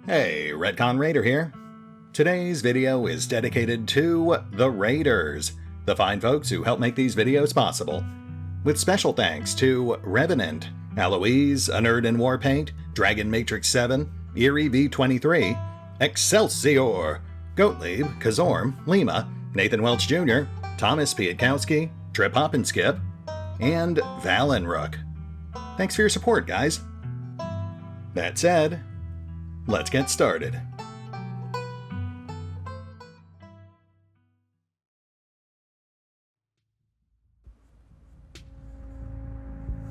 Hey, RetconRaider here. Today's video is dedicated to the Raiders, the fine folks who help make these videos possible. With special thanks to Revenant, Alois, Anerdinwarpaint, Dragon Matrix 7, Eerie V23, Exsellsior, Gottlieb, Kazorm, Lima, Nathan Welch Jr., Tomasz Piątkowski, Triphoppenskip, and Valinrook. Thanks for your support, guys. That said, let's get started.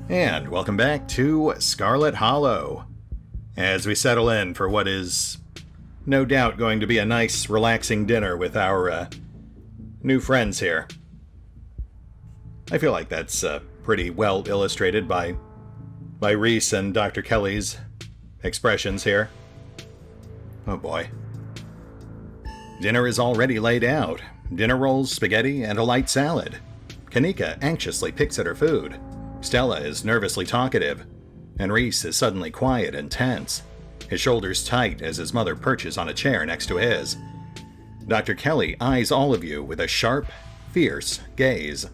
And welcome back to Scarlet Hollow, as we settle in for what is no doubt going to be a nice, relaxing dinner with our new friends here. I feel like that's pretty well illustrated by Rhys and Dr. Kelly's expressions here. Oh boy. Dinner is already laid out. Dinner rolls, spaghetti, and a light salad. Kanika anxiously picks at her food. Stella is nervously talkative, and Rhys is suddenly quiet and tense, his shoulders tight as his mother perches on a chair next to his. Dr. Kelly eyes all of you with a sharp, fierce gaze.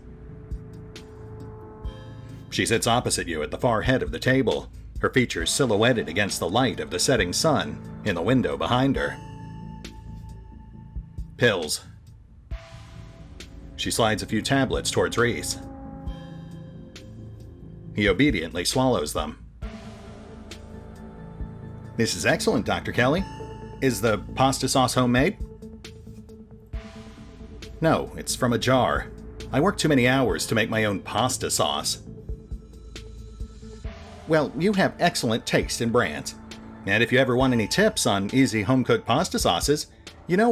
She sits opposite you at the far head of the table, her features silhouetted against the light of the setting sun in the window behind her. Pills. She slides a few tablets towards Rhys. He obediently swallows them. This is excellent, Dr. Kelly. Is the pasta sauce homemade? No, it's from a jar. I work too many hours to make my own pasta sauce. Well, you have excellent taste in brands. And if you ever want any tips on easy home-cooked pasta sauces, you know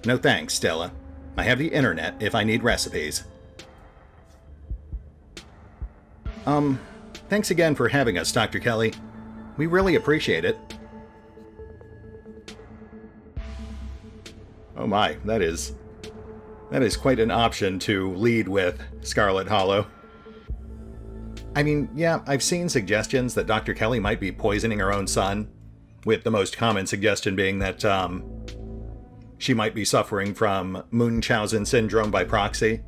No thanks, Stella. I have the internet if I need recipes. Thanks again for having us, Dr. Kelly. We really appreciate it. Oh my, that is quite an option to lead with, Scarlet Hollow. I mean, yeah, I've seen suggestions that Dr. Kelly might be poisoning her own son, with the most common suggestion being that, she might be suffering from Munchausen syndrome by proxy.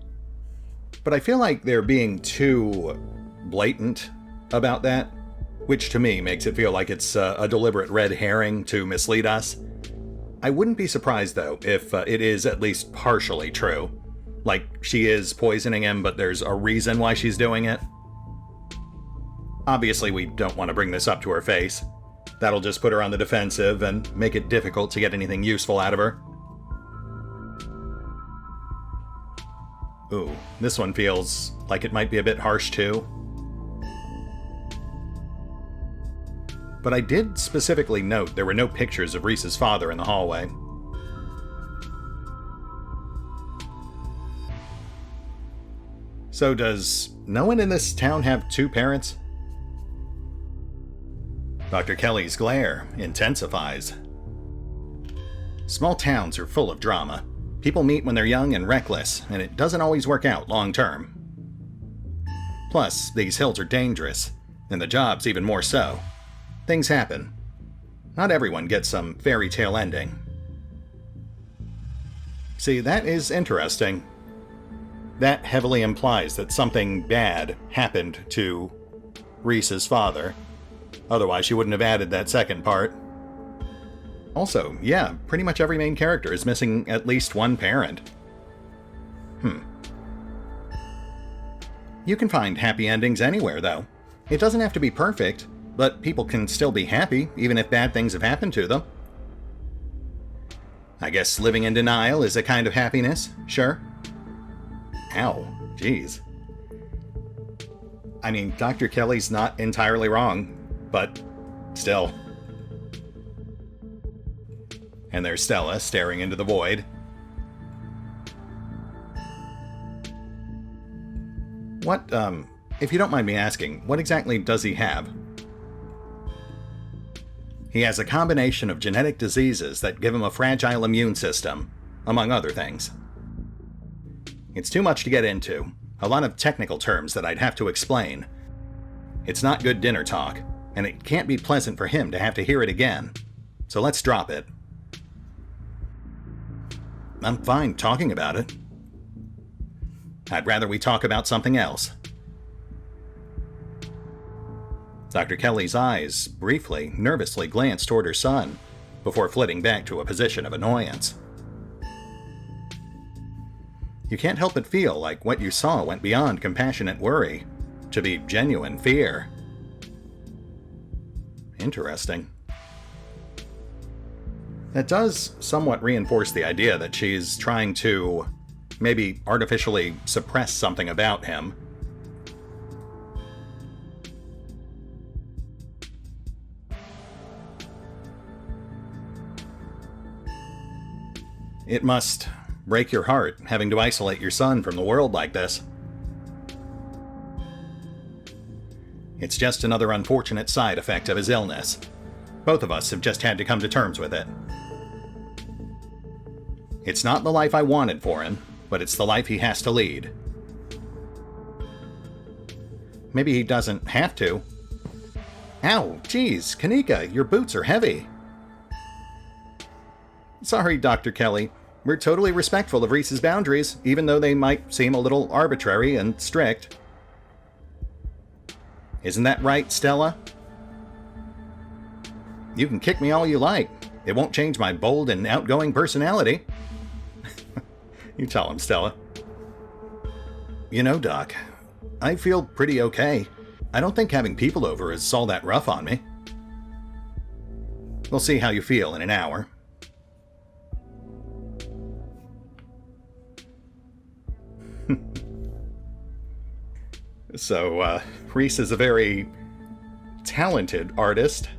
But I feel like they're being too blatant about that, which to me makes it feel like it's a deliberate red herring to mislead us. I wouldn't be surprised, though, if it is at least partially true. Like, she is poisoning him, but there's a reason why she's doing it. Obviously, we don't want to bring this up to her face. That'll just put her on the defensive and make it difficult to get anything useful out of her. Ooh, this one feels like it might be a bit harsh, too. But I did specifically note there were no pictures of Rhys's father in the hallway. So does no one in this town have two parents? Dr. Kelly's glare intensifies. Small towns are full of drama. People meet when they're young and reckless, and it doesn't always work out long term. Plus, these hills are dangerous, and the job's even more so. Things happen. Not everyone gets some fairy tale ending. See, that is interesting. That heavily implies that something bad happened to Rhys's father. Otherwise, she wouldn't have added that second part. Also, yeah, pretty much every main character is missing at least one parent. You can find happy endings anywhere, though. It doesn't have to be perfect, but people can still be happy, even if bad things have happened to them. I guess living in denial is a kind of happiness, sure. Ow, jeez. I mean, Dr. Kelly's not entirely wrong, but still. And there's Stella staring into the void. What, if you don't mind me asking, what exactly does he have? He has a combination of genetic diseases that give him a fragile immune system, among other things. It's too much to get into, a lot of technical terms that I'd have to explain. It's not good dinner talk, and it can't be pleasant for him to have to hear it again. so let's drop it. I'm fine talking about it. I'd rather we talk about something else. Dr. Kelly's eyes briefly, nervously glanced toward her son, before flitting back to a position of annoyance. You can't help but feel like what you saw went beyond compassionate worry to be genuine fear. Interesting. That does somewhat reinforce the idea that she's trying to maybe artificially suppress something about him. It must break your heart having to isolate your son from the world like this. It's just another unfortunate side effect of his illness. Both of us have just had to come to terms with it. It's not the life I wanted for him, but it's the life he has to lead. Maybe he doesn't have to. Ow, geez, Kanika, your boots are heavy. Sorry, Dr. Kelly. We're totally respectful of Reese's boundaries, even though they might seem a little arbitrary and strict. Isn't that right, Stella? You can kick me all you like. It won't change my bold and outgoing personality. You tell him, Stella. You know, Doc, I feel pretty okay. I don't think having people over is all that rough on me. We'll see how you feel in an hour. So, Reese is a very talented artist.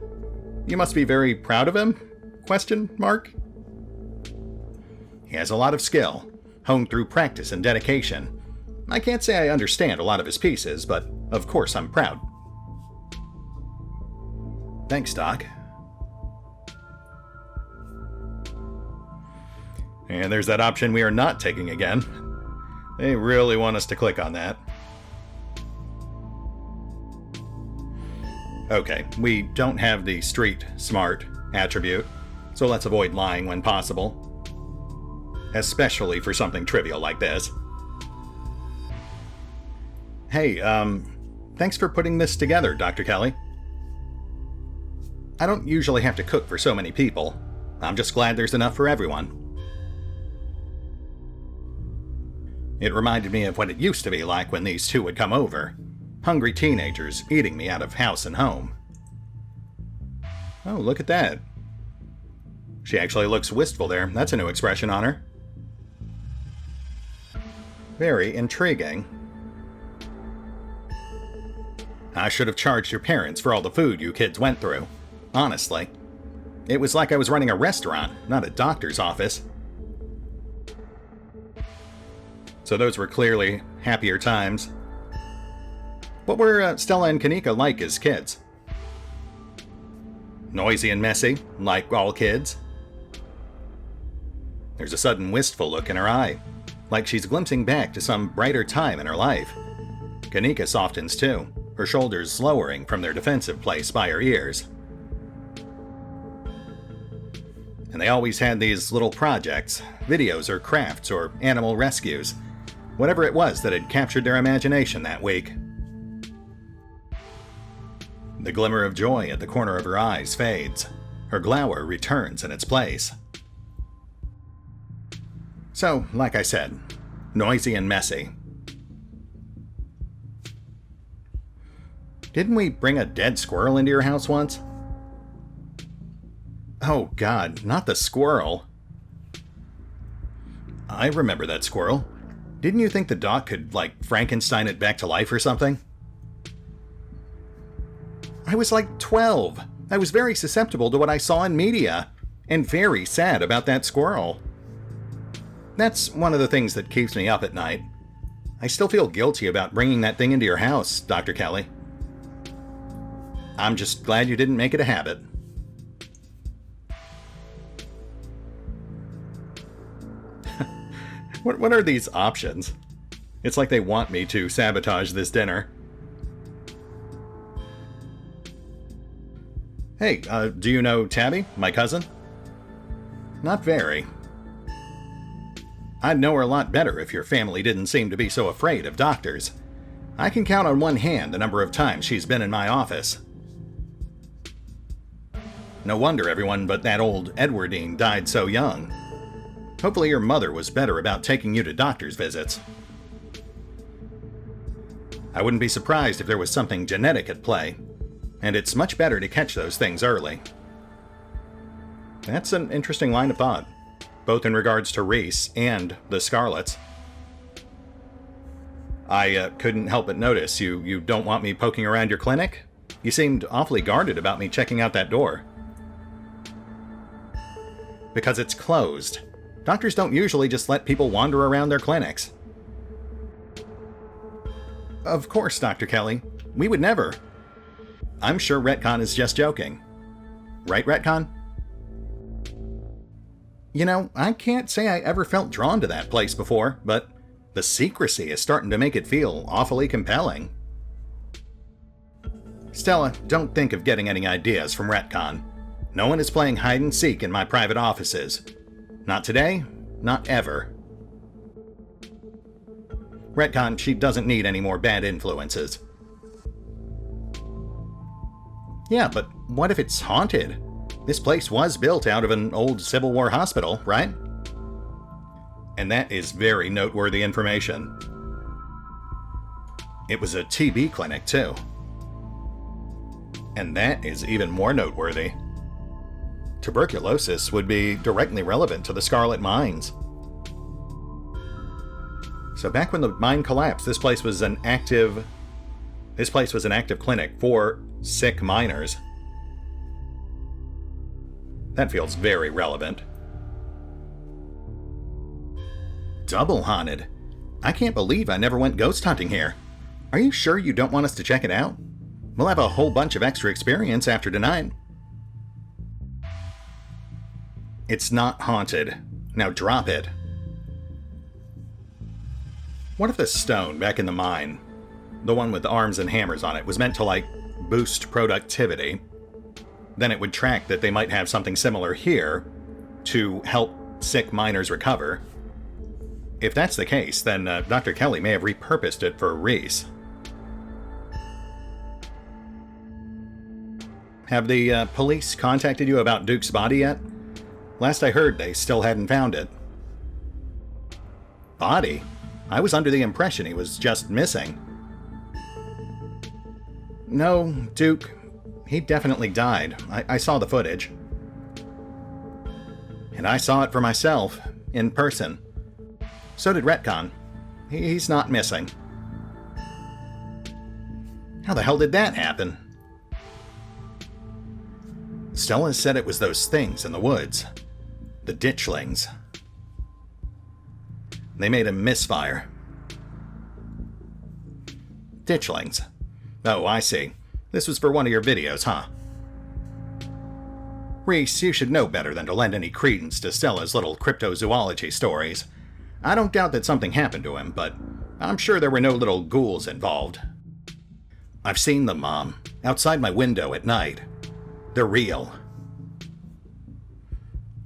You must be very proud of him? Question mark? He has a lot of skill, honed through practice and dedication. I can't say I understand a lot of his pieces, but of course I'm proud. Thanks, Doc. And there's that option we are not taking again. They really want us to click on that. Okay, we don't have the street smart attribute, so let's avoid lying when possible. Especially for something trivial like this. Hey, thanks for putting this together, Dr. Kelly. I don't usually have to cook for so many people. I'm just glad there's enough for everyone. It reminded me of what it used to be like when these two would come over. Hungry teenagers eating me out of house and home. Oh, look at that. She actually looks wistful there. That's a new expression on her. Very intriguing. I should have charged your parents for all the food you kids went through. Honestly. It was like I was running a restaurant, not a doctor's office. So those were clearly happier times. What were Stella and Kanika like as kids? Noisy and messy, like all kids. There's a sudden wistful look in her eye, like she's glimpsing back to some brighter time in her life. Kanika softens too, her shoulders lowering from their defensive place by her ears. And they always had these little projects, videos or crafts or animal rescues, whatever it was that had captured their imagination that week. The glimmer of joy at the corner of her eyes fades. Her glower returns in its place. So, like I said, noisy and messy. Didn't we bring a dead squirrel into your house once? Oh God, not the squirrel. I remember that squirrel. Didn't you think the doc could, like, Frankenstein it back to life or something? I was like 12. I was very susceptible to what I saw in media, and very sad about that squirrel. That's one of the things that keeps me up at night. I still feel guilty about bringing that thing into your house, Dr. Kelly. I'm just glad you didn't make it a habit. What are these options? It's like they want me to sabotage this dinner. Hey, do you know Tabby, my cousin? Not very. I'd know her a lot better if your family didn't seem to be so afraid of doctors. I can count on one hand the number of times she's been in my office. No wonder everyone but that old Edwardine died so young. Hopefully your mother was better about taking you to doctor's visits. I wouldn't be surprised if there was something genetic at play, and it's much better to catch those things early. That's an interesting line of thought, both in regards to Reese and the Scarlets. I couldn't help but notice you don't want me poking around your clinic? You seemed awfully guarded about me checking out that door. Because it's closed. Doctors don't usually just let people wander around their clinics. Of course, Dr. Kelly. We would never. I'm sure Retcon is just joking. Right, Retcon? You know, I can't say I ever felt drawn to that place before, but the secrecy is starting to make it feel awfully compelling. Stella, don't think of getting any ideas from Retcon. No one is playing hide-and-seek in my private offices. Not today, not ever. Retcon, she doesn't need any more bad influences. Yeah, but what if it's haunted? This place was built out of an old Civil War hospital, right? And that is very noteworthy information. It was a TB clinic, too. And that is even more noteworthy. Tuberculosis would be directly relevant to the Scarlet mines. So back when the mine collapsed, this place was an active clinic for sick miners. That feels very relevant. Double haunted. I can't believe I never went ghost hunting here. Are you sure you don't want us to check it out? We'll have a whole bunch of extra experience after tonight. It's not haunted. Now drop it. What if the stone back in the mine, the one with the arms and hammers on it, was meant to, like, boost productivity? Then it would track that they might have something similar here to help sick miners recover. If that's the case, then Dr. Kelly may have repurposed it for Reese. Have the police contacted you about Duke's body yet? Last I heard, they still hadn't found it. Body? I was under the impression he was just missing. No, Duke. He definitely died. I saw the footage. And I saw it for myself, in person. So did Retcon. He's not missing. How the hell did that happen? Stella said it was those things in the woods. The ditchlings. They made a misfire. Ditchlings. Oh, I see. This was for one of your videos, huh? Reese, you should know better than to lend any credence to Stella's little cryptozoology stories. I don't doubt that something happened to him, but I'm sure there were no little ghouls involved. I've seen them, Mom, outside my window at night. They're real.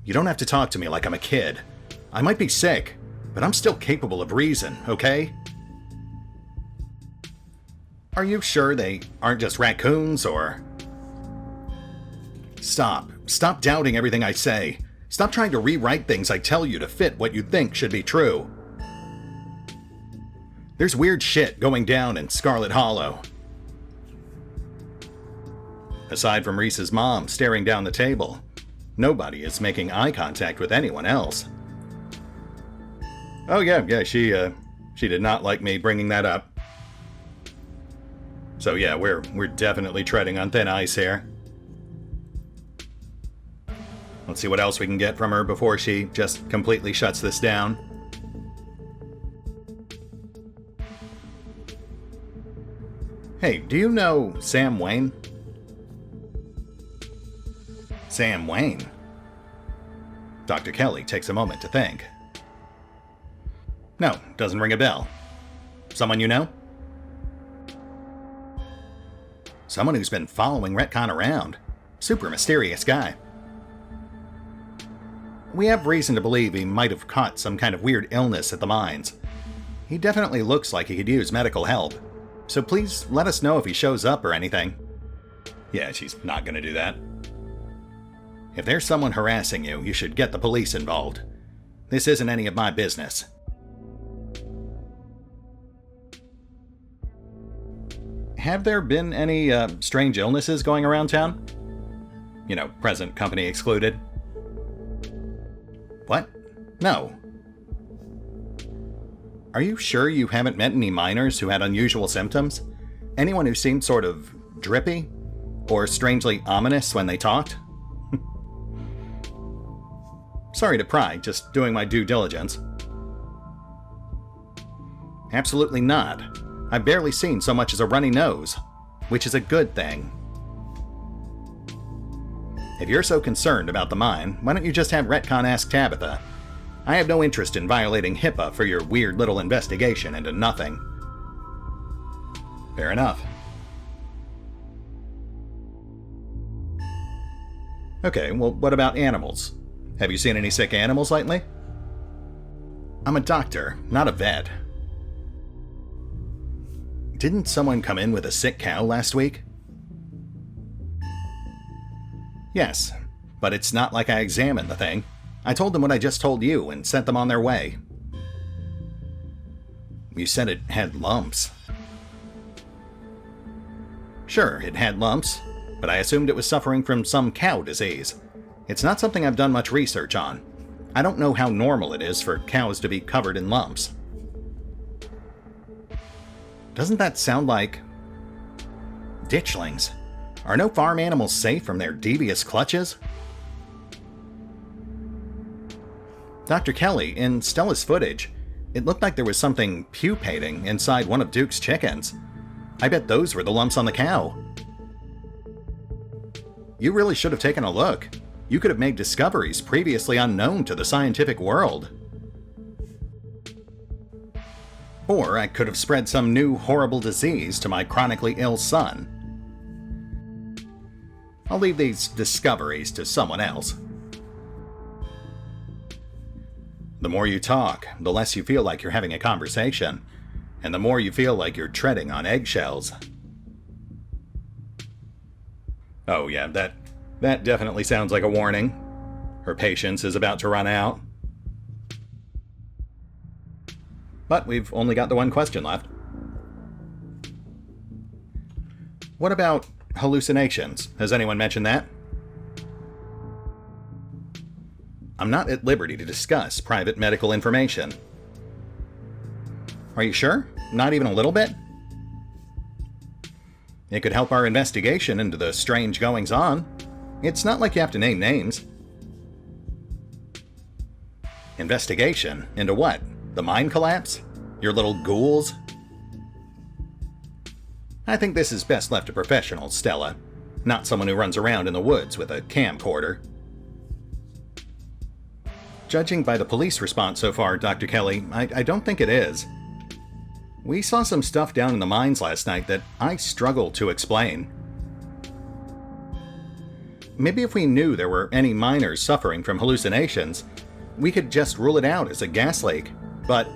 You don't have to talk to me like I'm a kid. I might be sick, but I'm still capable of reason, okay? Are you sure they aren't just raccoons, or... Stop. Stop doubting everything I say. Stop trying to rewrite things I tell you to fit what you think should be true. There's weird shit going down in Scarlet Hollow. Aside from Reese's mom staring down the table, nobody is making eye contact with anyone else. Oh yeah, she did not like me bringing that up. So yeah, we're definitely treading on thin ice here. Let's see what else we can get from her before she just completely shuts this down. Hey, do you know Sam Wayne? Sam Wayne? Dr. Kelly takes a moment to think. No, doesn't ring a bell. Someone you know? Someone who's been following Retcon around. Super mysterious guy. We have reason to believe he might have caught some kind of weird illness at the mines. He definitely looks like he could use medical help, so please let us know if he shows up or anything. Yeah, she's not gonna do that. If there's someone harassing you, you should get the police involved. This isn't any of my business. Have there been any strange illnesses going around town? You know, present company excluded. What? No. Are you sure you haven't met any miners who had unusual symptoms? Anyone who seemed sort of drippy? Or strangely ominous when they talked? Sorry to pry, just doing my due diligence. Absolutely not. I've barely seen so much as a runny nose, which is a good thing. If you're so concerned about the mine, why don't you just have Retcon ask Tabitha? I have no interest in violating HIPAA for your weird little investigation into nothing. Fair enough. Okay, well, what about animals? Have you seen any sick animals lately? I'm a doctor, not a vet. Didn't someone come in with a sick cow last week? Yes, but it's not like I examined the thing. I told them what I just told you and sent them on their way. You said it had lumps. Sure, it had lumps, but I assumed it was suffering from some cow disease. It's not something I've done much research on. I don't know how normal it is for cows to be covered in lumps. Doesn't that sound like ditchlings? Are no farm animals safe from their devious clutches? Dr. Kelly, in Stella's footage, it looked like there was something pupating inside one of Duke's chickens. I bet those were the lumps on the cow. You really should have taken a look. You could have made discoveries previously unknown to the scientific world. Or I could have spread some new horrible disease to my chronically ill son. I'll leave these discoveries to someone else. The more you talk, the less you feel like you're having a conversation, and the more you feel like you're treading on eggshells. Oh yeah, that definitely sounds like a warning. Her patience is about to run out. But we've only got the one question left. What about hallucinations? Has anyone mentioned that? I'm not at liberty to discuss private medical information. Are you sure? Not even a little bit? It could help our investigation into the strange goings-on. It's not like you have to name names. Investigation? Into what? The mine collapse? Your little ghouls? I think this is best left to professionals, Stella. Not someone who runs around in the woods with a camcorder. Judging by the police response so far, Dr. Kelly, I don't think it is. We saw some stuff down in the mines last night that I struggle to explain. Maybe if we knew there were any miners suffering from hallucinations, we could just rule it out as a gas leak, but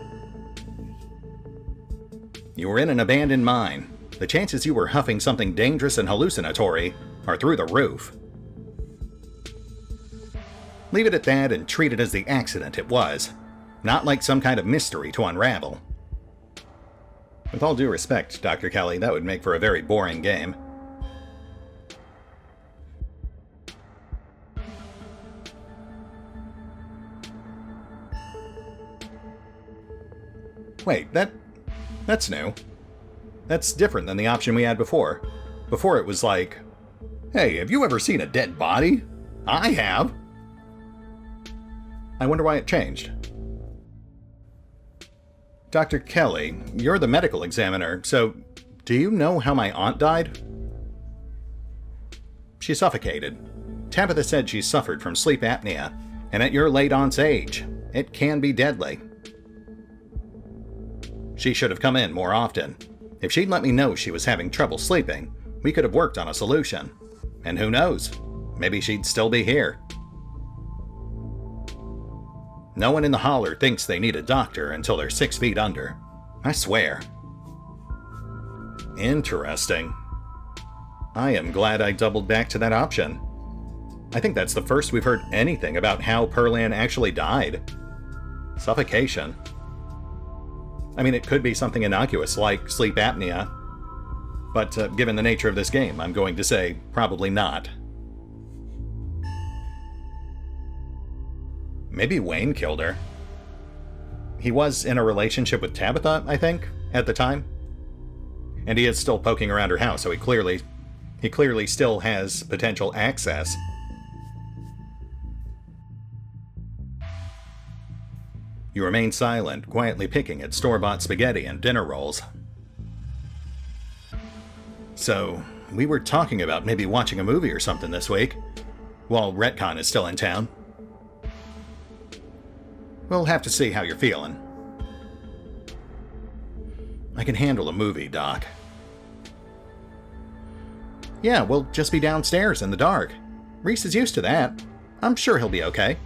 you were in an abandoned mine. The chances you were huffing something dangerous and hallucinatory are through the roof. Leave it at that and treat it as the accident it was, not like some kind of mystery to unravel. With all due respect, Dr. Kelly, that would make for a very boring game. Wait, that's new. That's different than the option we had before. Before it was like, hey, have you ever seen a dead body? I have. I wonder why it changed. Dr. Kelly, you're the medical examiner, so do you know how my aunt died? She suffocated. Tabitha said she suffered from sleep apnea, and at your late aunt's age, it can be deadly. She should have come in more often. If she'd let me know she was having trouble sleeping, we could have worked on a solution. And who knows? maybe she'd still be here. No one in the holler thinks they need a doctor until they're 6 feet under. I swear. Interesting. I am glad I doubled back to that option. I think that's the first we've heard anything about how Perlan actually died. Suffocation. I mean, it could be something innocuous like sleep apnea, but given the nature of this game, I'm going to say probably not. Maybe Wayne killed her. He was in a relationship with Tabitha, I think, at the time. And he is still poking around her house, so he clearly still has potential access. You remain silent, quietly picking at store-bought spaghetti and dinner rolls. So, we were talking about maybe watching a movie or something this week, while Retcon is still in town. We'll have to see how you're feeling. I can handle a movie, Doc. Yeah, we'll just be downstairs in the dark. Reese is used to that. I'm sure he'll be okay.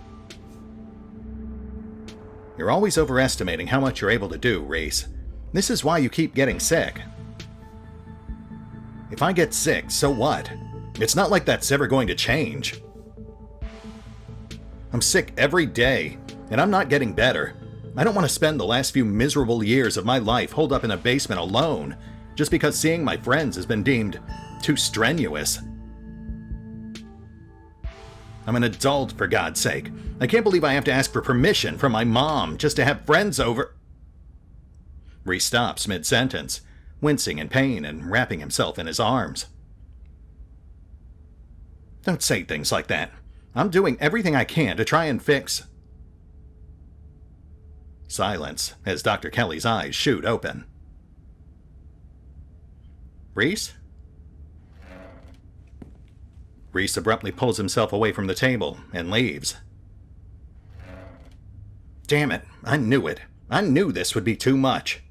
You're always overestimating how much you're able to do, Reese. This is why you keep getting sick. If I get sick, so what? It's not like that's ever going to change. I'm sick every day, and I'm not getting better. I don't want to spend the last few miserable years of my life holed up in a basement alone, just because seeing my friends has been deemed too strenuous. I'm an adult, for God's sake. I can't believe I have to ask for permission from my mom just to have friends over. Reese stops mid-sentence, wincing in pain and wrapping himself in his arms. Don't say things like that. I'm doing everything I can to try and fix... Silence as Dr. Kelly's eyes shoot open. Reese? Reese abruptly pulls himself away from the table and leaves. Damn it, I knew it. I knew this would be too much.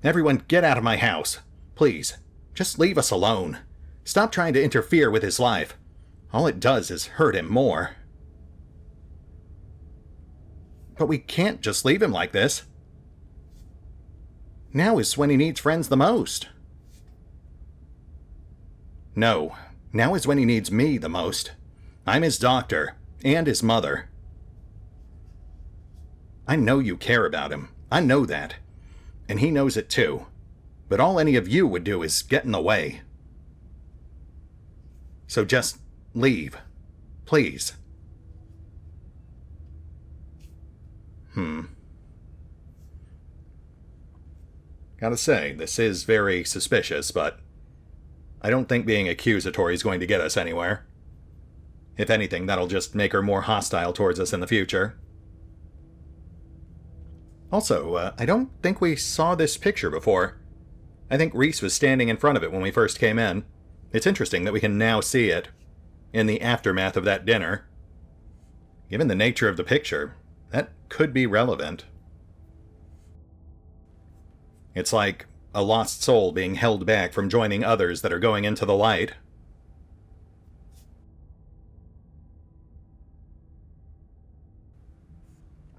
Everyone, get out of my house. Please, just leave us alone. Stop trying to interfere with his life. All it does is hurt him more. But we can't just leave him like this. Now is when he needs friends the most. No, now is when he needs me the most. I'm his doctor, and his mother. I know you care about him. I know that. And he knows it too. But all any of you would do is get in the way. So just leave. Please. Gotta say, this is very suspicious, but I don't think being accusatory is going to get us anywhere. If anything, that'll just make her more hostile towards us in the future. Also, I don't think we saw this picture before. I think Reese was standing in front of it when we first came in. It's interesting that we can now see it in the aftermath of that dinner. Given the nature of the picture, that could be relevant. It's like a lost soul being held back from joining others that are going into the light.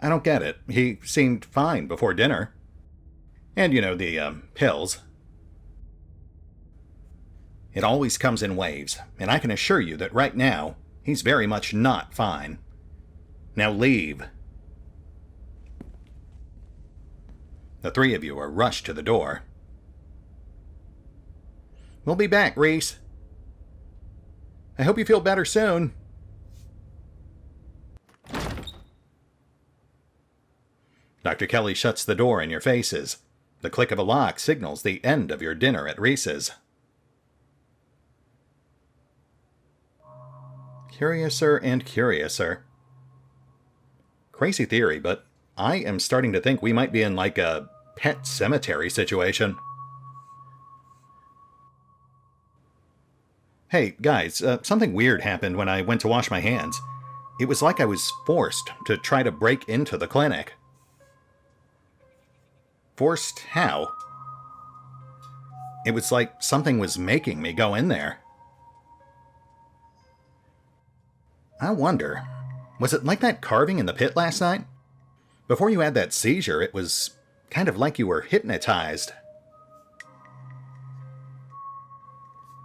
I don't get it. He seemed fine before dinner. And, you know, the pills. It always comes in waves, and I can assure you that right now, he's very much not fine. Now leave. The three of you are rushed to the door. We'll be back, Reese. I hope you feel better soon. Dr. Kelly shuts the door in your faces. The click of a lock signals the end of your dinner at Reese's. Curiouser and curiouser. Crazy theory, but I am starting to think we might be in like a pet cemetery situation. Hey, guys, something weird happened when I went to wash my hands. It was like I was forced to try to break into the clinic. Forced how? It was like something was making me go in there. I wonder, was it like that carving in the pit last night? Before you had that seizure, it was kind of like you were hypnotized.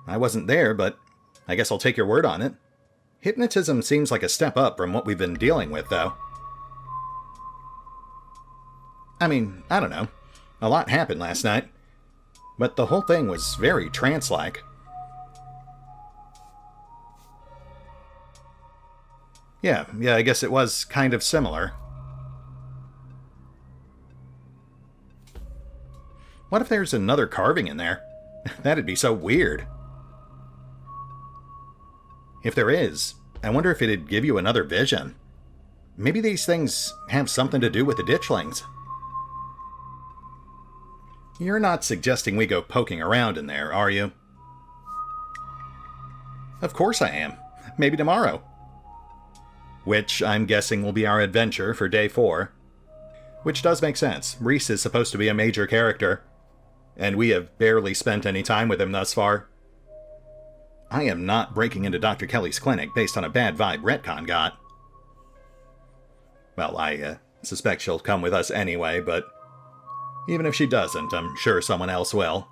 I wasn't there, but I guess I'll take your word on it. Hypnotism seems like a step up from what we've been dealing with, though. I mean, I don't know. A lot happened last night. But the whole thing was very trance-like. Yeah, I guess it was kind of similar. What if there's another carving in there? That'd be so weird. If there is, I wonder if it'd give you another vision. Maybe these things have something to do with the ditchlings. You're not suggesting we go poking around in there, are you? Of course I am. Maybe tomorrow. Which I'm guessing will be our adventure for day 4. Which does make sense. Reese is supposed to be a major character. And we have barely spent any time with him thus far. I am not breaking into Dr. Kelly's clinic based on a bad vibe Retcon got. Well, I suspect she'll come with us anyway, but even if she doesn't, I'm sure someone else will.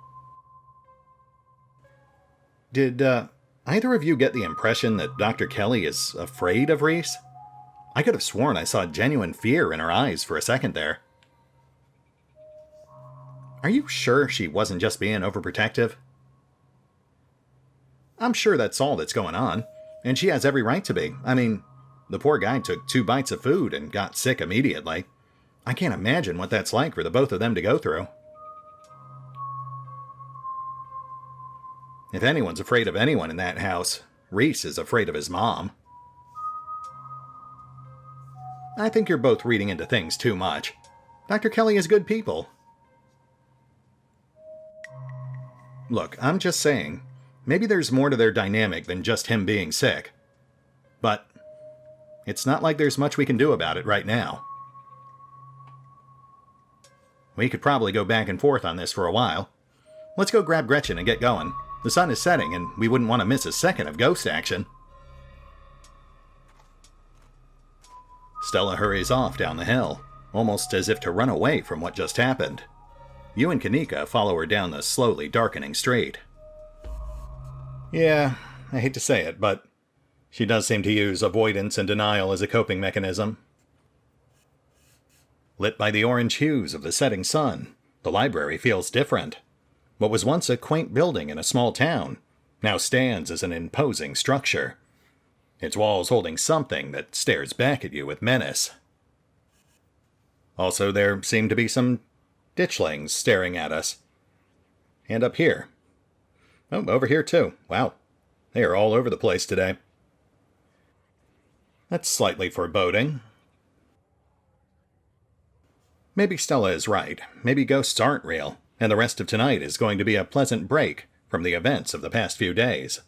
Did either of you get the impression that Dr. Kelly is afraid of Reese? I could have sworn I saw genuine fear in her eyes for a second there. Are you sure she wasn't just being overprotective? I'm sure that's all that's going on, and she has every right to be. I mean, the poor guy took 2 bites of food and got sick immediately. I can't imagine what that's like for the both of them to go through. If anyone's afraid of anyone in that house, Reese is afraid of his mom. I think you're both reading into things too much. Dr. Kelly is good people. Look, I'm just saying, maybe there's more to their dynamic than just him being sick. But it's not like there's much we can do about it right now. We could probably go back and forth on this for a while. Let's go grab Gretchen and get going. The sun is setting, and we wouldn't want to miss a second of ghost action. Stella hurries off down the hill, almost as if to run away from what just happened. You and Kanika follow her down the slowly darkening street. Yeah, I hate to say it, but she does seem to use avoidance and denial as a coping mechanism. Lit by the orange hues of the setting sun, the library feels different. What was once a quaint building in a small town now stands as an imposing structure, its walls holding something that stares back at you with menace. Also, there seem to be some ditchlings staring at us. And up here. Oh, over here too. Wow. They are all over the place today. That's slightly foreboding. Maybe Stella is right. Maybe ghosts aren't real, and the rest of tonight is going to be a pleasant break from the events of the past few days.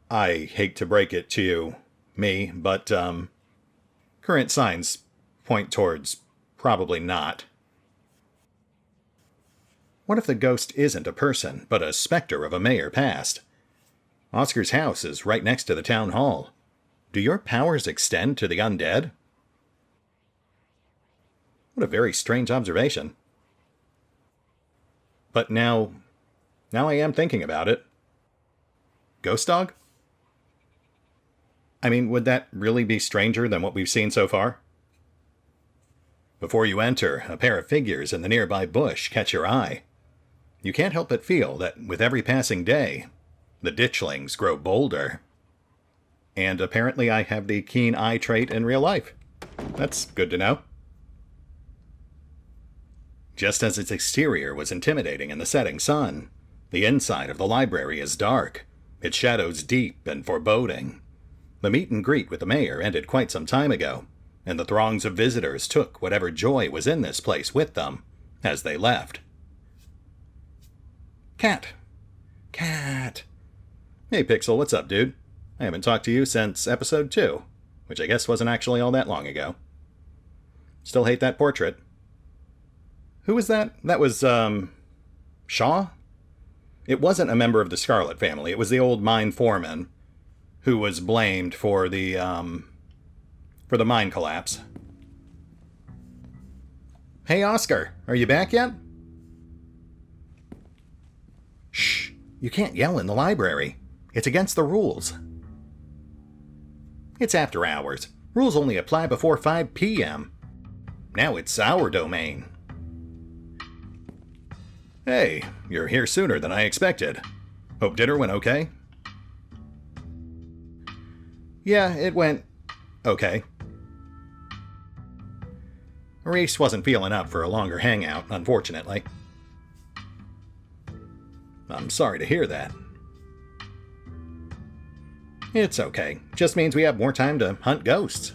I hate to break it to you, but current signs point towards probably not. What if the ghost isn't a person, but a specter of a mayor past? Oscar's house is right next to the town hall. Do your powers extend to the undead? What a very strange observation. But now I am thinking about it. Ghost dog? I mean, would that really be stranger than what we've seen so far? Before you enter, a pair of figures in the nearby bush catch your eye. You can't help but feel that with every passing day, the ditchlings grow bolder. And apparently I have the keen eye trait in real life. That's good to know. Just as its exterior was intimidating in the setting sun, the inside of the library is dark, its shadows deep and foreboding. The meet and greet with the mayor ended quite some time ago, and the throngs of visitors took whatever joy was in this place with them as they left. Cat. Hey Pixel, what's up, dude? I haven't talked to you since episode 2, which I guess wasn't actually all that long ago. Still hate that portrait. Who was that? That was, Shaw? It wasn't a member of the Scarlet family. It was the old mine foreman who was blamed for the mine collapse. Hey, Oscar, are you back yet? Shh, you can't yell in the library. It's against the rules. It's after hours. Rules only apply before 5 p.m. Now it's our domain. Hey, you're here sooner than I expected. Hope dinner went okay? Yeah, it went okay. Reese wasn't feeling up for a longer hangout, unfortunately. I'm sorry to hear that. It's okay. Just means we have more time to hunt ghosts.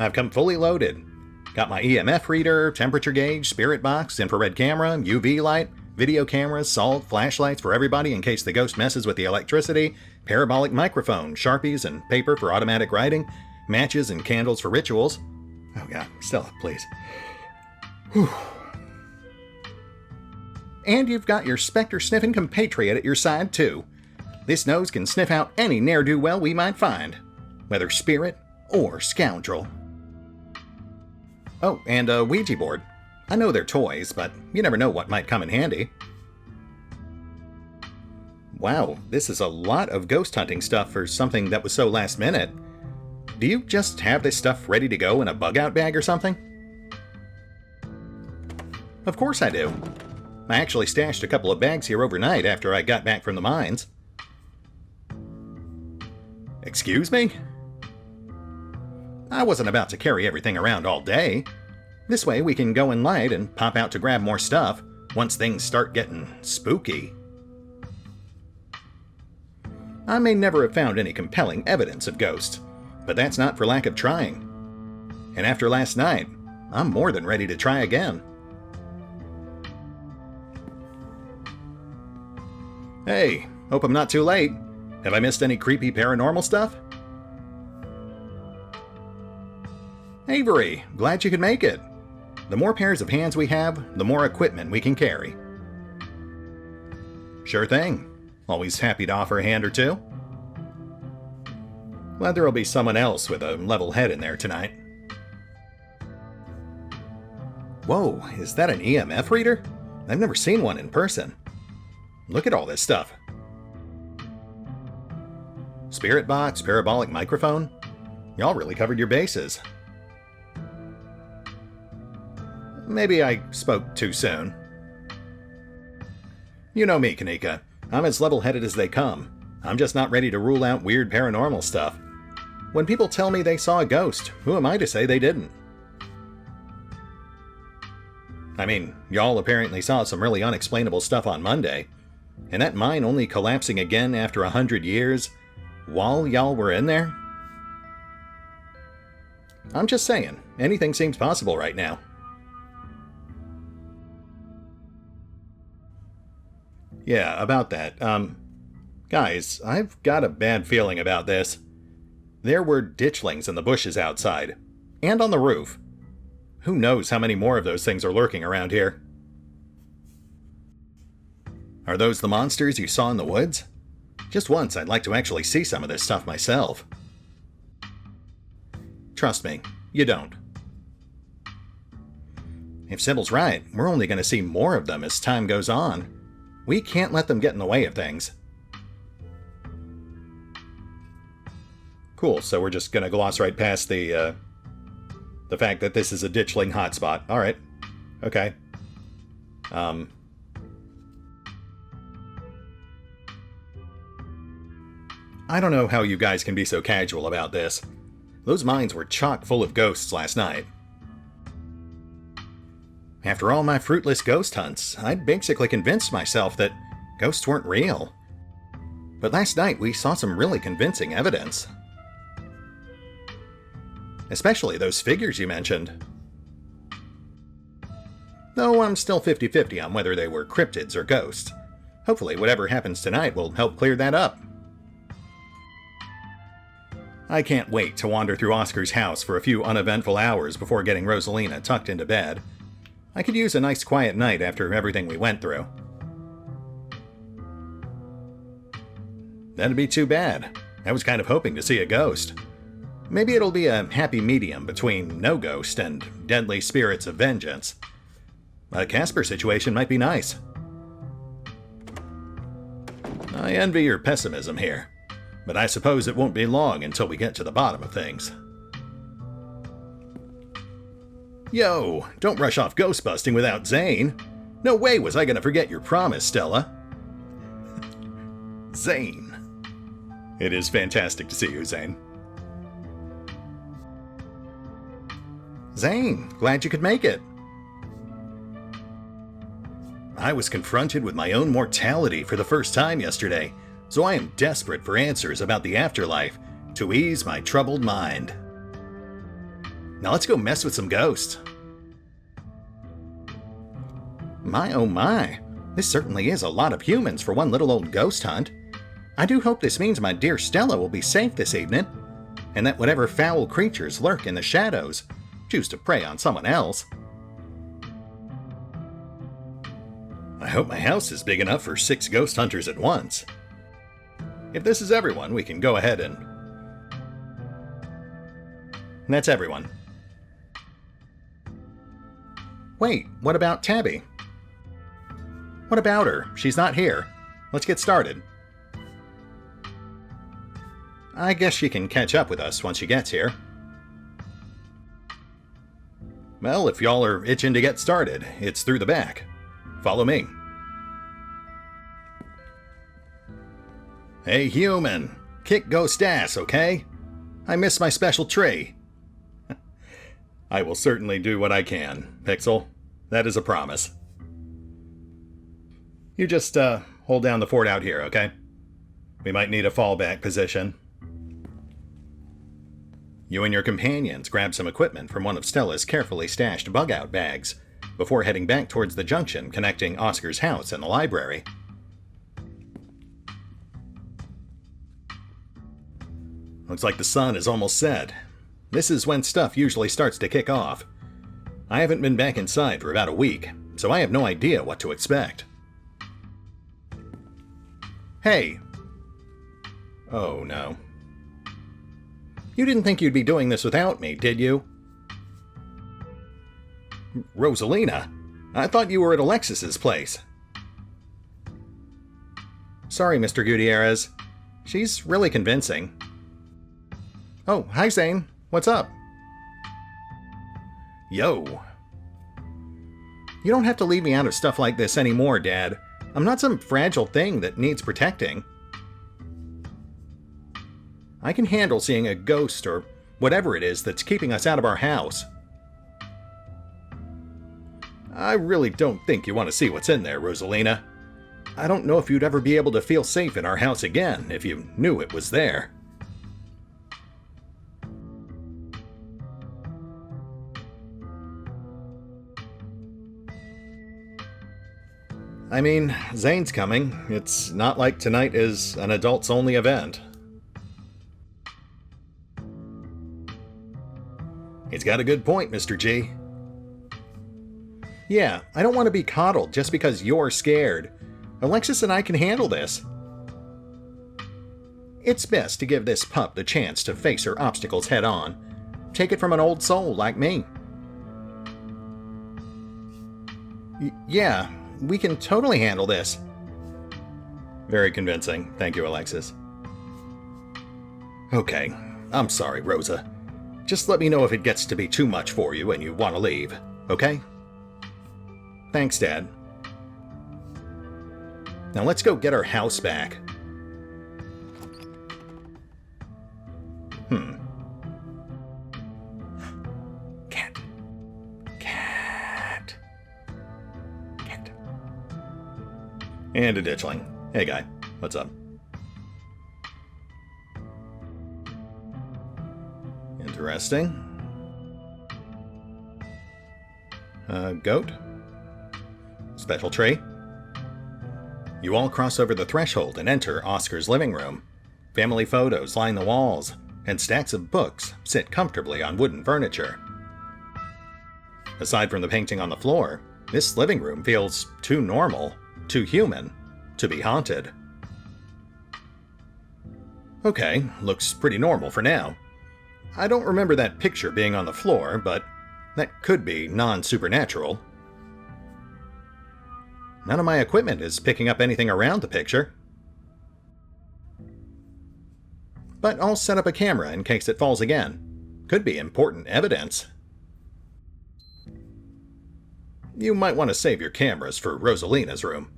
I've come fully loaded. Got my EMF reader, temperature gauge, spirit box, infrared camera, UV light, video cameras, salt, flashlights for everybody in case the ghost messes with the electricity, parabolic microphone, Sharpies and paper for automatic writing, matches and candles for rituals. Oh god, Stella, please. Whew. And you've got your specter-sniffing compatriot at your side, too. This nose can sniff out any ne'er-do-well we might find, whether spirit or scoundrel. Oh, and a Ouija board. I know they're toys, but you never know what might come in handy. Wow, this is a lot of ghost hunting stuff for something that was so last minute. Do you just have this stuff ready to go in a bug-out bag or something? Of course I do. I actually stashed a couple of bags here overnight after I got back from the mines. Excuse me? I wasn't about to carry everything around all day. This way we can go in light and pop out to grab more stuff once things start getting spooky. I may never have found any compelling evidence of ghosts, but that's not for lack of trying. And after last night, I'm more than ready to try again. Hey, hope I'm not too late. Have I missed any creepy paranormal stuff? Avery, glad you could make it. The more pairs of hands we have, the more equipment we can carry. Sure thing. Always happy to offer a hand or two. Glad there'll be someone else with a level head in there tonight. Whoa, is that an EMF reader? I've never seen one in person. Look at all this stuff. Spirit box, parabolic microphone. Y'all really covered your bases. Maybe I spoke too soon. You know me, Kanika. I'm as level-headed as they come. I'm just not ready to rule out weird paranormal stuff. When people tell me they saw a ghost, who am I to say they didn't? I mean, y'all apparently saw some really unexplainable stuff on Monday. And that mine only collapsing again after 100 years, while y'all were in there? I'm just saying, anything seems possible right now. Yeah, about that. Guys, I've got a bad feeling about this. There were ditchlings in the bushes outside, and on the roof. Who knows how many more of those things are lurking around here? Are those the monsters you saw in the woods? Just once, I'd like to actually see some of this stuff myself. Trust me, you don't. If Sybil's right, we're only going to see more of them as time goes on. We can't let them get in the way of things. Cool, so we're just going to gloss right past the fact that this is a ditchling hotspot. Alright. Okay. I don't know how you guys can be so casual about this. Those mines were chock full of ghosts last night. After all my fruitless ghost hunts, I'd basically convinced myself that ghosts weren't real. But last night we saw some really convincing evidence. Especially those figures you mentioned. Though I'm still 50-50 on whether they were cryptids or ghosts. Hopefully whatever happens tonight will help clear that up. I can't wait to wander through Oscar's house for a few uneventful hours before getting Rosalina tucked into bed. I could use a nice quiet night after everything we went through. That'd be too bad. I was kind of hoping to see a ghost. Maybe it'll be a happy medium between no ghost and deadly spirits of vengeance. A Casper situation might be nice. I envy your pessimism here, but I suppose it won't be long until we get to the bottom of things. Yo, don't rush off ghost busting without Zane. No way was I gonna forget your promise, Stella. Zane. It is fantastic to see you, Zane. Zane, glad you could make it. I was confronted with my own mortality for the first time yesterday, so I am desperate for answers about the afterlife to ease my troubled mind. Now let's go mess with some ghosts. My oh my, this certainly is a lot of humans for one little old ghost hunt. I do hope this means my dear Stella will be safe this evening, and that whatever foul creatures lurk in the shadows choose to prey on someone else. I hope my house is big enough for 6 ghost hunters at once. If this is everyone, we can go ahead and... That's everyone. Wait, what about Tabby? What about her? She's not here. Let's get started. I guess she can catch up with us once she gets here. Well, if y'all are itching to get started, it's through the back. Follow me. Hey human, kick ghost ass, okay? I miss my special tree. I will certainly do what I can, Pixel. That is a promise. You just hold down the fort out here, okay? We might need a fallback position. You and your companions grab some equipment from one of Stella's carefully stashed bug-out bags before heading back towards the junction connecting Oscar's house and the library. Looks like the sun is almost set. This is when stuff usually starts to kick off. I haven't been back inside for about a week, so I have no idea what to expect. Hey! Oh no. You didn't think you'd be doing this without me, did you? Rosalina, I thought you were at Alexis's place. Sorry, Mr. Gutierrez. She's really convincing. Oh, hi Zane. What's up? Yo. You don't have to leave me out of stuff like this anymore, Dad. I'm not some fragile thing that needs protecting. I can handle seeing a ghost or whatever it is that's keeping us out of our house. I really don't think you want to see what's in there, Rosalina. I don't know if you'd ever be able to feel safe in our house again if you knew it was there. I mean, Zane's coming. It's not like tonight is an adults-only event. He's got a good point, Mr. G. Yeah, I don't want to be coddled just because you're scared. Alexis and I can handle this. It's best to give this pup the chance to face her obstacles head on. Take it from an old soul like me. Yeah, we can totally handle this. Very convincing. Thank you, Alexis. Okay, I'm sorry, Rosa. Just let me know if it gets to be too much for you and you want to leave, okay? Thanks, Dad. Now let's go get our house back. Cat. Cat. Cat. And a ditchling. Hey, guy. What's up? Interesting. Goat. Special tree. You all cross over the threshold and enter Oscar's living room. Family photos line the walls, and stacks of books sit comfortably on wooden furniture. Aside from the painting on the floor, this living room feels too normal, too human, to be haunted. Okay, looks pretty normal for now. I don't remember that picture being on the floor, but that could be non-supernatural. None of my equipment is picking up anything around the picture. But I'll set up a camera in case it falls again. Could be important evidence. You might want to save your cameras for Rosalina's room.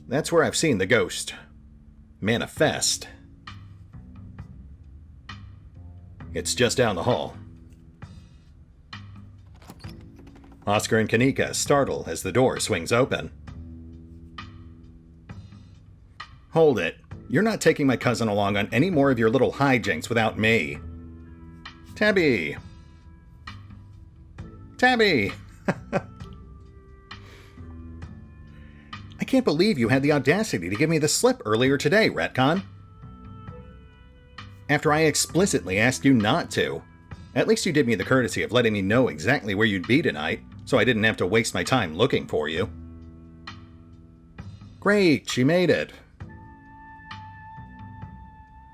That's where I've seen the ghost manifest. It's just down the hall. Oscar and Kanika startle as the door swings open. Hold it. You're not taking my cousin along on any more of your little hijinks without me. Tabby! Tabby! I can't believe you had the audacity to give me the slip earlier today, Retcon. After I explicitly asked you not to. At least you did me the courtesy of letting me know exactly where you'd be tonight, so I didn't have to waste my time looking for you. Great, she made it.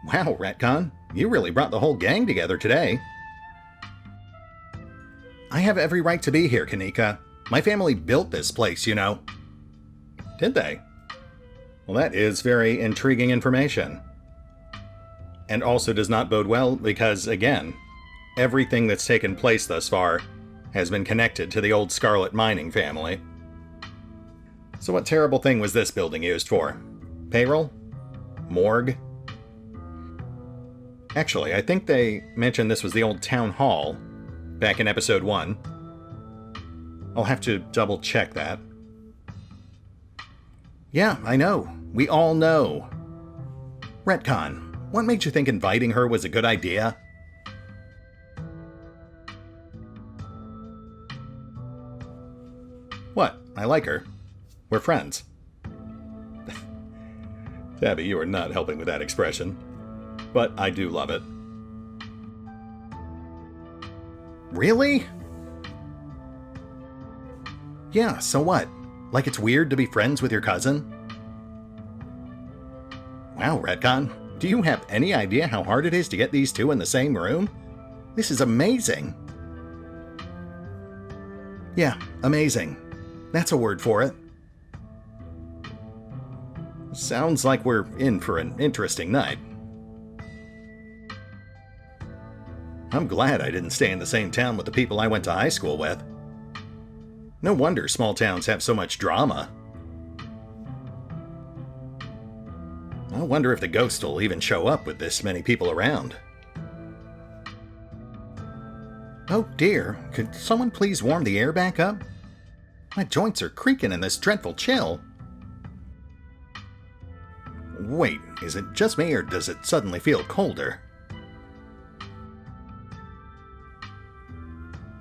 Wow, Retcon, you really brought the whole gang together today. I have every right to be here, Kanika. My family built this place, you know. Did they? Well, that is very intriguing information. And also does not bode well because, again, everything that's taken place thus far has been connected to the old Scarlet mining family. So what terrible thing was this building used for? Payroll? Morgue? Actually, I think they mentioned this was the old town hall back in episode 1. I'll have to double check that. Yeah, I know. We all know. Retcon, what made you think inviting her was a good idea? What? I like her. We're friends. Tabby, you are not helping with that expression. But I do love it. Really? Yeah, so what? Like it's weird to be friends with your cousin? Wow, Retcon, do you have any idea how hard it is to get these two in the same room? This is amazing. Yeah, amazing. That's a word for it. Sounds like we're in for an interesting night. I'm glad I didn't stay in the same town with the people I went to high school with. No wonder small towns have so much drama. I wonder if the ghost will even show up with this many people around. Oh dear, could someone please warm the air back up? My joints are creaking in this dreadful chill. Wait, is it just me or does it suddenly feel colder?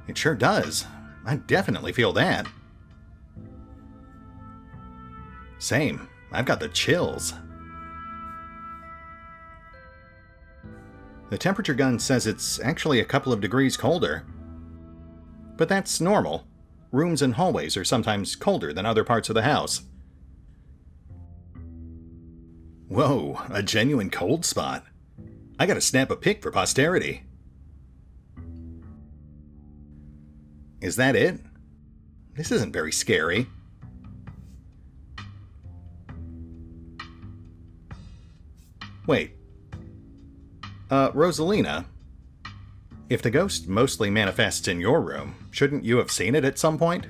It sure does. I definitely feel that. Same. I've got the chills. The temperature gun says it's actually a couple of degrees colder. But that's normal. Rooms and hallways are sometimes colder than other parts of the house. Whoa, a genuine cold spot. I gotta snap a pic for posterity. Is that it? This isn't very scary. Wait. Rosalina, if the ghost mostly manifests in your room, shouldn't you have seen it at some point?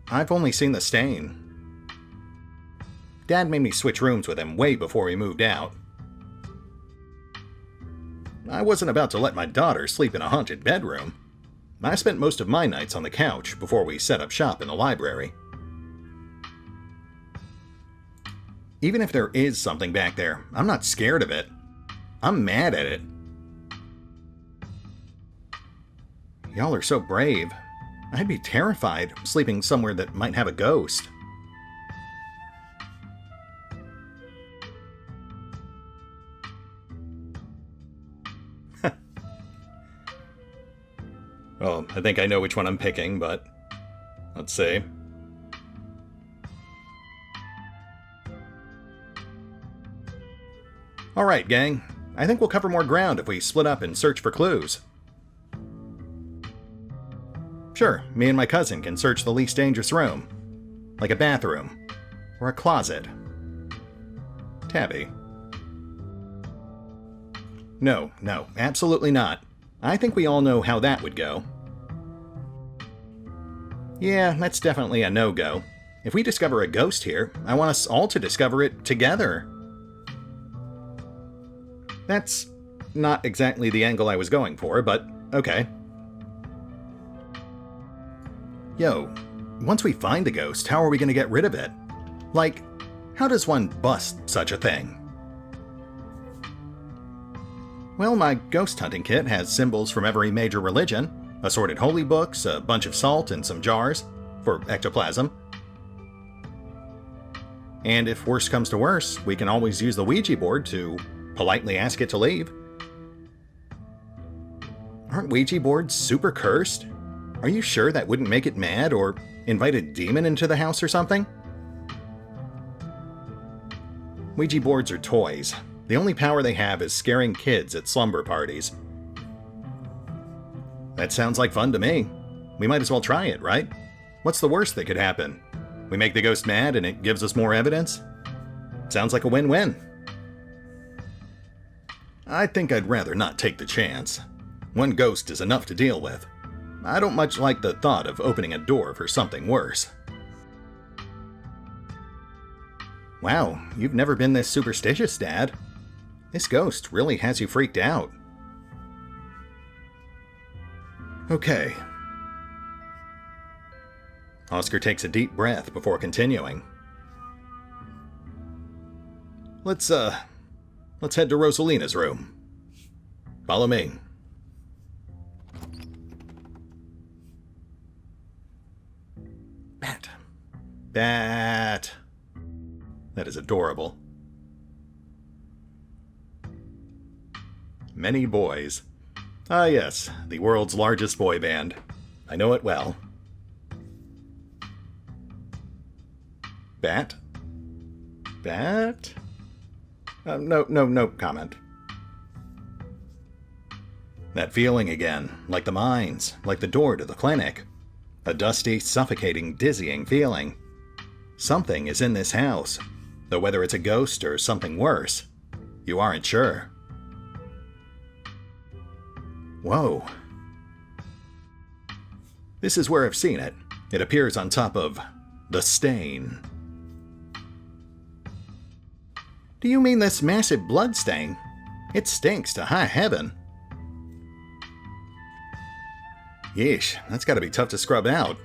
I've only seen the stain. Dad made me switch rooms with him way before he moved out. I wasn't about to let my daughter sleep in a haunted bedroom. I spent most of my nights on the couch before we set up shop in the library. Even if there is something back there, I'm not scared of it. I'm mad at it. Y'all are so brave. I'd be terrified sleeping somewhere that might have a ghost. Well, I think I know which one I'm picking, but let's see. Alright, gang. I think we'll cover more ground if we split up and search for clues. Sure, me and my cousin can search the least dangerous room. Like a bathroom. Or a closet. Tabby. No, absolutely not. I think we all know how that would go. Yeah, that's definitely a no-go. If we discover a ghost here, I want us all to discover it together. That's not exactly the angle I was going for, but okay. Yo, once we find the ghost, how are we going to get rid of it? Like, how does one bust such a thing? Well, my ghost hunting kit has symbols from every major religion, assorted holy books, a bunch of salt, and some jars for ectoplasm. And if worse comes to worse, we can always use the Ouija board to politely ask it to leave. Aren't Ouija boards super cursed? Are you sure that wouldn't make it mad or invite a demon into the house or something? Ouija boards are toys. The only power they have is scaring kids at slumber parties. That sounds like fun to me. We might as well try it, right? What's the worst that could happen? We make the ghost mad and it gives us more evidence? Sounds like a win-win. I think I'd rather not take the chance. One ghost is enough to deal with. I don't much like the thought of opening a door for something worse. Wow, you've never been this superstitious, Dad. This ghost really has you freaked out. Okay. Oscar takes a deep breath before continuing. Let's head to Rosalina's room. Follow me. Bat. That is adorable. Many boys. Ah yes, the world's largest boy band. I know it well. Bat? Bat? No comment. That feeling again, like the mines, like the door to the clinic. A dusty, suffocating, dizzying feeling. Something is in this house, though whether it's a ghost or something worse, you aren't sure. Whoa. This is where I've seen it. It appears on top of the stain. Do you mean this massive blood stain? It stinks to high heaven. Yeesh, that's gotta be tough to scrub out.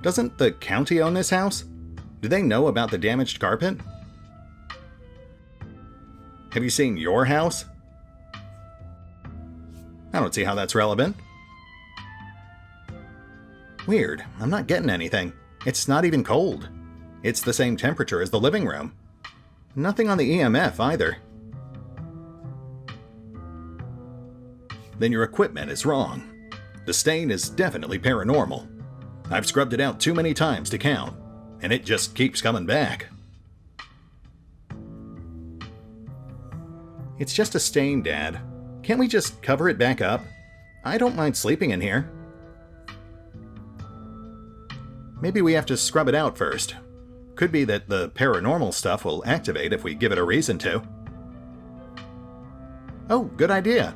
Doesn't the county own this house? Do they know about the damaged carpet? Have you seen your house? I don't see how that's relevant. Weird, I'm not getting anything. It's not even cold. It's the same temperature as the living room. Nothing on the EMF either. Then your equipment is wrong. The stain is definitely paranormal. I've scrubbed it out too many times to count, and it just keeps coming back. It's just a stain, Dad. Can't we just cover it back up? I don't mind sleeping in here. Maybe we have to scrub it out first. Could be that the paranormal stuff will activate if we give it a reason to. Oh, good idea.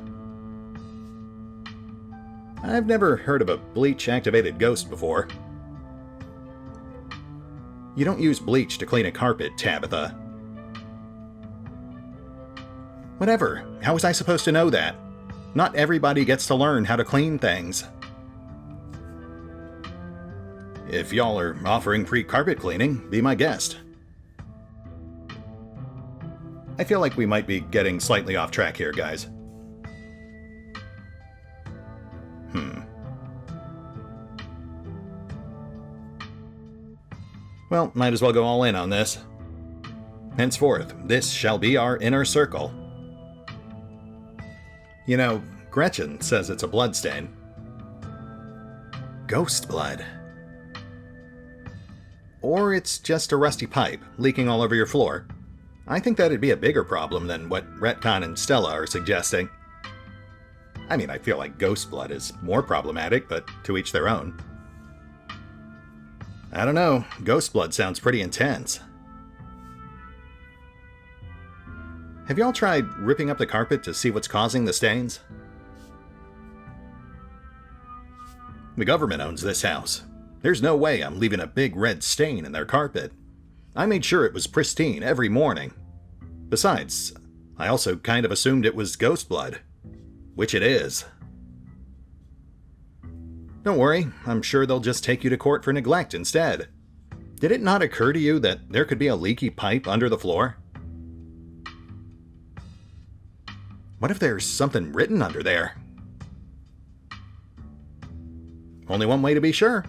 I've never heard of a bleach-activated ghost before. You don't use bleach to clean a carpet, Tabitha. Whatever. How was I supposed to know that? Not everybody gets to learn how to clean things. If y'all are offering free carpet cleaning, be my guest. I feel like we might be getting slightly off track here, guys. Well, might as well go all in on this. Henceforth, this shall be our inner circle. You know, Gretchen says it's a bloodstain. Ghost blood. Or it's just a rusty pipe leaking all over your floor. I think that'd be a bigger problem than what Retcon and Stella are suggesting. I mean, I feel like ghost blood is more problematic, but to each their own. I don't know, ghost blood sounds pretty intense. Have y'all tried ripping up the carpet to see what's causing the stains? The government owns this house. There's no way I'm leaving a big red stain in their carpet. I made sure it was pristine every morning. Besides, I also kind of assumed it was ghost blood. Which it is. Don't worry, I'm sure they'll just take you to court for neglect instead. Did it not occur to you that there could be a leaky pipe under the floor? What if there's something written under there? Only one way to be sure.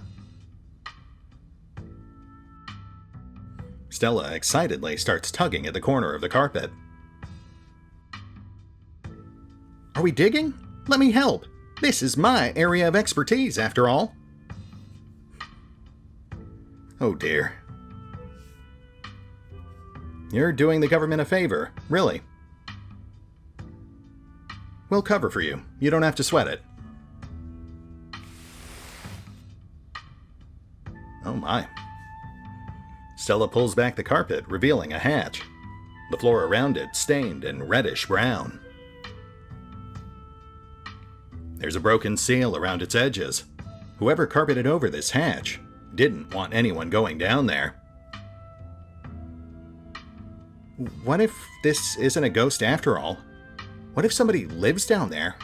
Stella excitedly starts tugging at the corner of the carpet. Are we digging? Let me help. This is my area of expertise, after all. Oh dear. You're doing the government a favor, really. We'll cover for you. You don't have to sweat it. Oh my. Stella pulls back the carpet, revealing a hatch. The floor around it stained and reddish-brown. There's a broken seal around its edges. Whoever carpeted over this hatch didn't want anyone going down there. What if this isn't a ghost after all? What if somebody lives down there?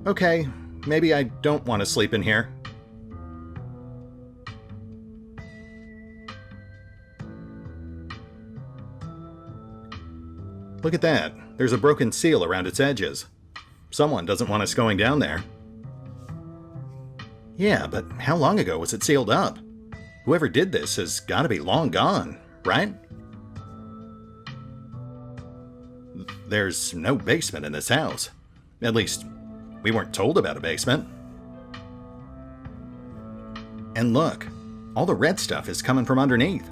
Okay, maybe I don't want to sleep in here. Look at that. There's a broken seal around its edges. Someone doesn't want us going down there. Yeah, but how long ago was it sealed up? Whoever did this has got to be long gone, right? There's no basement in this house. At least, we weren't told about a basement. And look, all the red stuff is coming from underneath.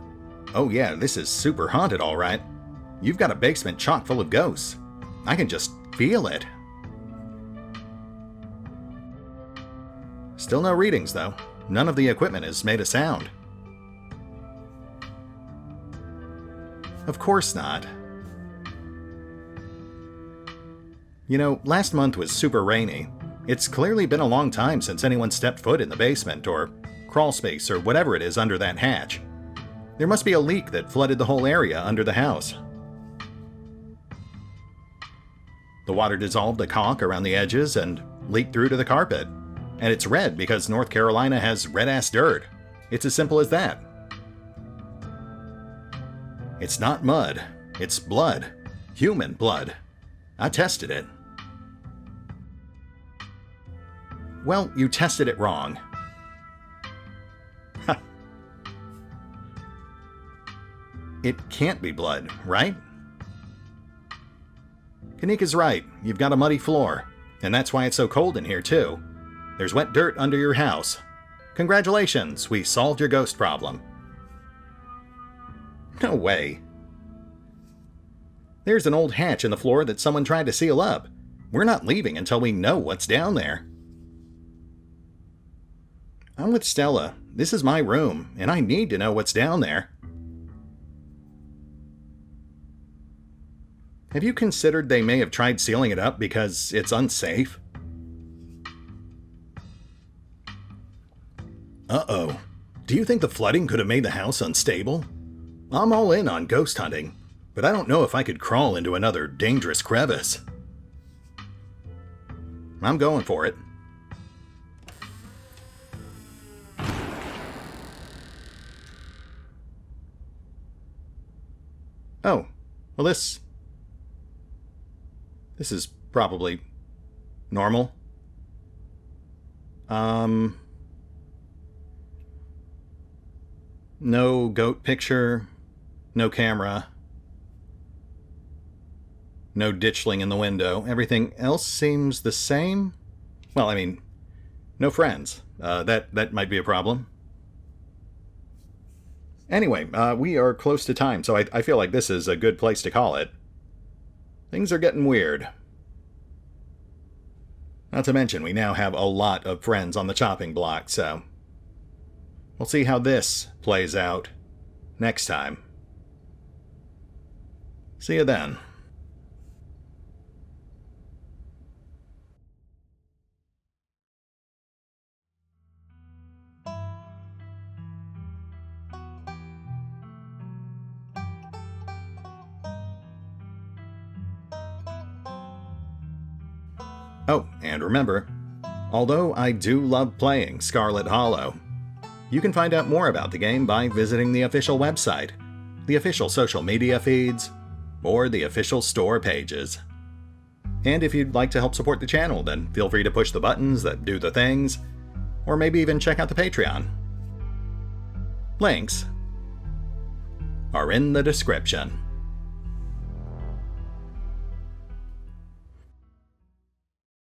Oh yeah, this is super haunted, all right. You've got a basement chock full of ghosts. I can just feel it. Still no readings, though. None of the equipment has made a sound. Of course not. You know, last month was super rainy. It's clearly been a long time since anyone stepped foot in the basement or crawl space or whatever it is under that hatch. There must be a leak that flooded the whole area under the house. The water dissolved the caulk around the edges and leaked through to the carpet. And it's red because North Carolina has red-ass dirt. It's as simple as that. It's not mud. It's blood. Human blood. I tested it. Well, you tested it wrong. It can't be blood, right? Kanika's right. You've got a muddy floor. And that's why it's so cold in here, too. There's wet dirt under your house. Congratulations, we solved your ghost problem. No way. There's an old hatch in the floor that someone tried to seal up. We're not leaving until we know what's down there. I'm with Stella. This is my room, and I need to know what's down there. Have you considered they may have tried sealing it up because it's unsafe? Uh-oh. Do you think the flooding could have made the house unstable? I'm all in on ghost hunting, but I don't know if I could crawl into another dangerous crevice. I'm going for it. Oh, well this is probably normal. No goat picture, no camera. No ditchling in the window. Everything else seems the same. Well, I mean, no friends. That might be a problem. Anyway, we are close to time, so I feel like this is a good place to call it. Things are getting weird. Not to mention, we now have a lot of friends on the chopping block, so we'll see how this plays out next time. See you then. Oh, and remember, although I do love playing Scarlet Hollow, you can find out more about the game by visiting the official website, the official social media feeds, or the official store pages. And if you'd like to help support the channel, then feel free to push the buttons that do the things, or maybe even check out the Patreon. Links are in the description.